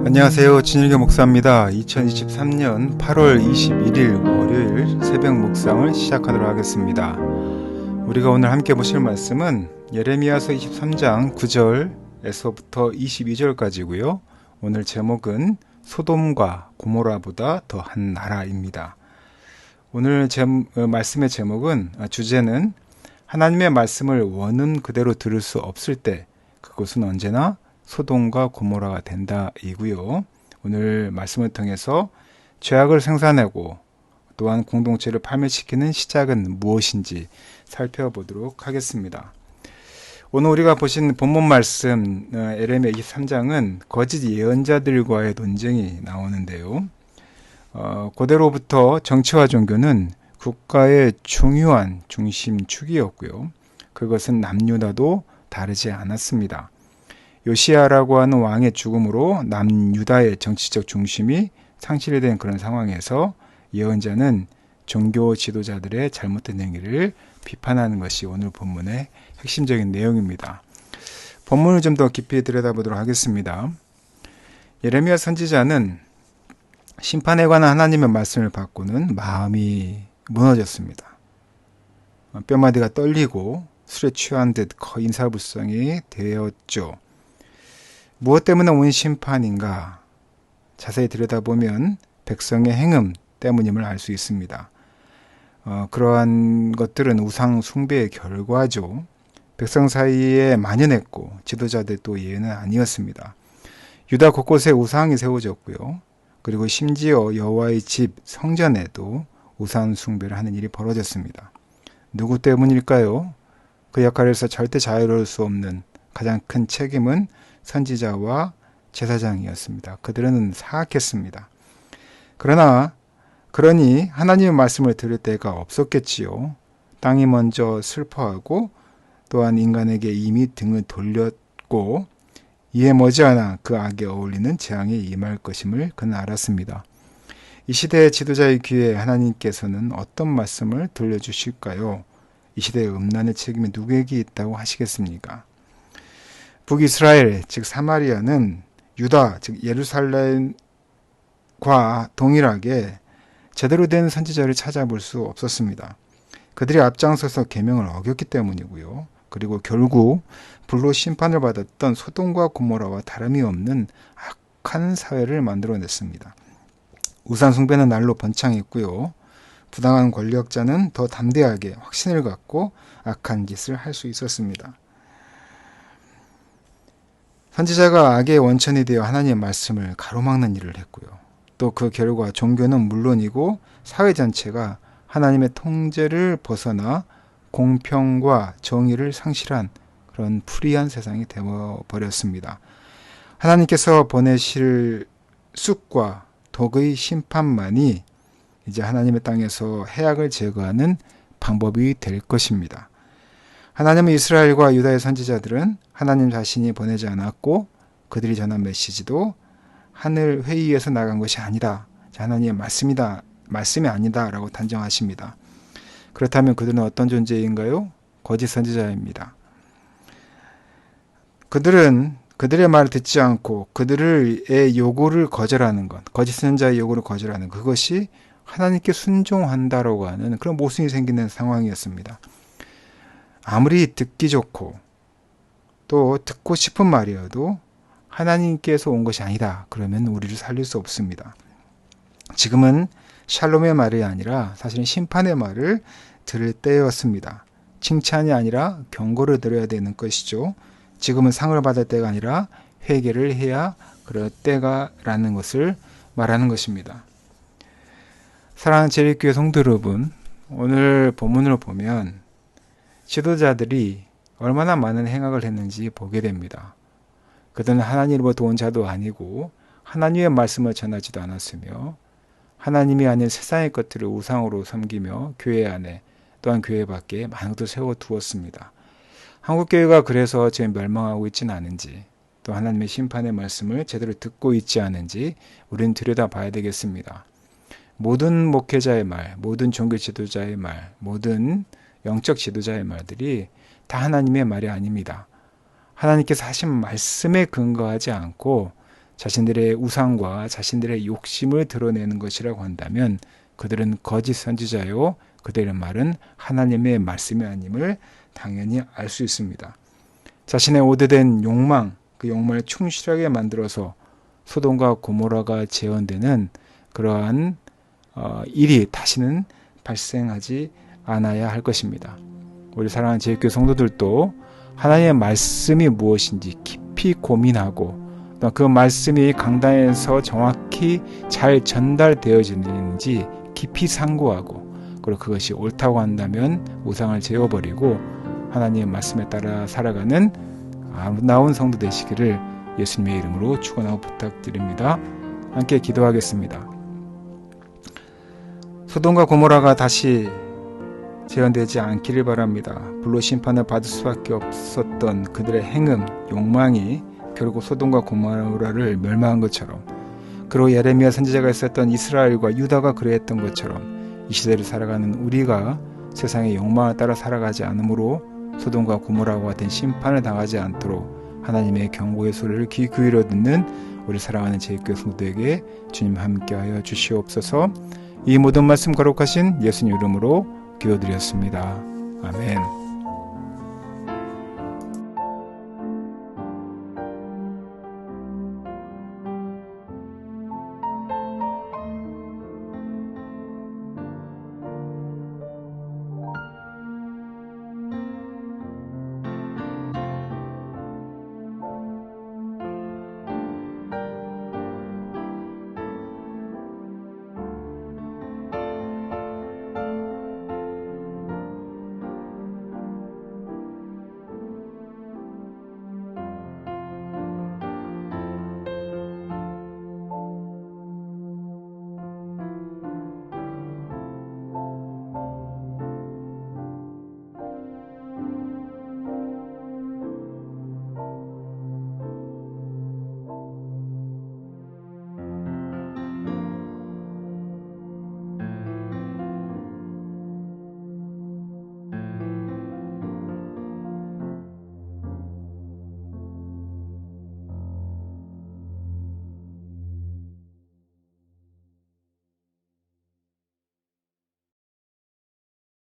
안녕하세요. 진일교 목사입니다. 2023년 8월 21일 월요일 새벽 묵상을 시작하도록 하겠습니다. 우리가 오늘 함께 보실 말씀은 예레미야서 23장 9절에서부터 22절까지고요. 오늘 제목은 소돔과 고모라보다 더한 나라입니다. 오늘 말씀의 주제는 하나님의 말씀을 원음 그대로 들을 수 없을 때 그것은 언제나 소돔과 고모라가 된다 이고요. 오늘 말씀을 통해서 죄악을 생산하고 또한 공동체를 파멸시키는 시작은 무엇인지 살펴보도록 하겠습니다. 오늘 우리가 보신 본문 말씀 예레미야 23장은 거짓 예언자들과의 논쟁이 나오는데요. 고대로부터 정치와 종교는 국가의 중요한 중심축이었고요. 그것은 남유다도 다르지 않았습니다. 요시야라고 하는 왕의 죽음으로 남유다의 정치적 중심이 상실이 된 그런 상황에서 예언자는 종교 지도자들의 잘못된 행위를 비판하는 것이 오늘 본문의 핵심적인 내용입니다. 본문을 좀 더 깊이 들여다보도록 하겠습니다. 예레미야 선지자는 심판에 관한 하나님의 말씀을 받고는 마음이 무너졌습니다. 뼈마디가 떨리고 술에 취한 듯 거의 인사불성이 되었죠. 무엇 때문에 온 심판인가? 자세히 들여다보면 백성의 행음 때문임을 알 수 있습니다. 그러한 것들은 우상 숭배의 결과죠. 백성 사이에 만연했고 지도자들도 예외는 아니었습니다. 유다 곳곳에 우상이 세워졌고요. 그리고 심지어 여호와의 집 성전에도 우상 숭배를 하는 일이 벌어졌습니다. 누구 때문일까요? 그 역할에서 절대 자유로울 수 없는 가장 큰 책임은 선지자와 제사장이었습니다. 그들은 사악했습니다. 그러니 하나님의 말씀을 들을 때가 없었겠지요. 땅이 먼저 슬퍼하고 또한 인간에게 이미 등을 돌렸고 이에 머지않아 그 악에 어울리는 재앙이 임할 것임을 그는 알았습니다. 이 시대의 지도자의 귀에 하나님께서는 어떤 말씀을 들려주실까요? 이 시대의 음란의 책임이 누구에게 있다고 하시겠습니까? 북이스라엘 즉 사마리아는 유다 즉 예루살렘과 동일하게 제대로 된 선지자를 찾아볼 수 없었습니다. 그들이 앞장서서 계명을 어겼기 때문이고요. 그리고 결국 불로 심판을 받았던 소돔과 고모라와 다름이 없는 악한 사회를 만들어냈습니다. 우상 숭배는 날로 번창했고요. 부당한 권력자는 더 담대하게 확신을 갖고 악한 짓을 할 수 있었습니다. 선지자가 악의 원천이 되어 하나님의 말씀을 가로막는 일을 했고요. 또 그 결과 종교는 물론이고 사회 전체가 하나님의 통제를 벗어나 공평과 정의를 상실한 그런 불의한 세상이 되어버렸습니다. 하나님께서 보내실 쑥과 독의 심판만이 이제 하나님의 땅에서 해악을 제거하는 방법이 될 것입니다. 하나님은 이스라엘과 유다의 선지자들은 하나님 자신이 보내지 않았고 그들이 전한 메시지도 하늘 회의에서 나간 것이 아니다. 하나님의 말씀이 아니다 라고 단정하십니다. 그렇다면 그들은 어떤 존재인가요? 거짓 선지자입니다. 그들은 그들의 말을 듣지 않고 그들의 요구를 거절하는 것, 거짓 선지자의 요구를 거절하는 그것이 하나님께 순종한다라고 하는 그런 모순이 생기는 상황이었습니다. 아무리 듣기 좋고 또 듣고 싶은 말이어도 하나님께서 온 것이 아니다. 그러면 우리를 살릴 수 없습니다. 지금은 샬롬의 말이 아니라 사실은 심판의 말을 들을 때였습니다. 칭찬이 아니라 경고를 들어야 되는 것이죠. 지금은 상을 받을 때가 아니라 회개를 해야 그럴 때가라는 것을 말하는 것입니다. 사랑하는 제일교회 성도 여러분, 오늘 본문을 보면 지도자들이 얼마나 많은 행악을 했는지 보게 됩니다. 그들은 하나님으로부터 온 자도 아니고 하나님의 말씀을 전하지도 않았으며 하나님이 아닌 세상의 것들을 우상으로 섬기며 교회 안에 또한 교회 밖에 많은 것을 세워두었습니다. 한국교회가 그래서 지금 멸망하고 있지는 않은지 또 하나님의 심판의 말씀을 제대로 듣고 있지 않은지 우리는 들여다봐야 되겠습니다. 모든 목회자의 말, 모든 종교 지도자의 말, 모든 영적 지도자의 말들이 다 하나님의 말이 아닙니다. 하나님께서 하신 말씀에 근거하지 않고 자신들의 우상과 자신들의 욕심을 드러내는 것이라고 한다면 그들은 거짓 선지자요, 그들의 말은 하나님의 말씀이 아님을 당연히 알 수 있습니다. 자신의 오래된 욕망, 그 욕망을 충실하게 만들어서 소돔과 고모라가 재현되는 그러한 일이 다시는 발생하지 않아야 할 것입니다. 우리 사랑하는 제일교회 성도들도 하나님의 말씀이 무엇인지 깊이 고민하고 그 말씀이 강단에서 정확히 잘 전달되어지는지 깊이 상고하고, 그리고 그것이 옳다고 한다면 우상을 제어버리고 하나님의 말씀에 따라 살아가는 아름다운 성도 되시기를 예수님의 이름으로 축원하고 부탁드립니다. 함께 기도하겠습니다. 소돔과 고모라가 다시 재현되지 않기를 바랍니다. 불로 심판을 받을 수밖에 없었던 그들의 행음, 욕망이 결국 소돔과 고모라를 멸망한 것처럼, 그리고 예레미야 선지자가 있었던 이스라엘과 유다가 그러했던 것처럼 이 시대를 살아가는 우리가 세상의 욕망을 따라 살아가지 않으므로 소돔과 고모라와 같은 심판을 당하지 않도록 하나님의 경고의 소리를 귀 기울여 듣는 우리 사랑하는 제일교회 성도에게 주님 함께하여 주시옵소서. 이 모든 말씀 거룩하신 예수님 이름으로 기도드렸습니다. 아멘.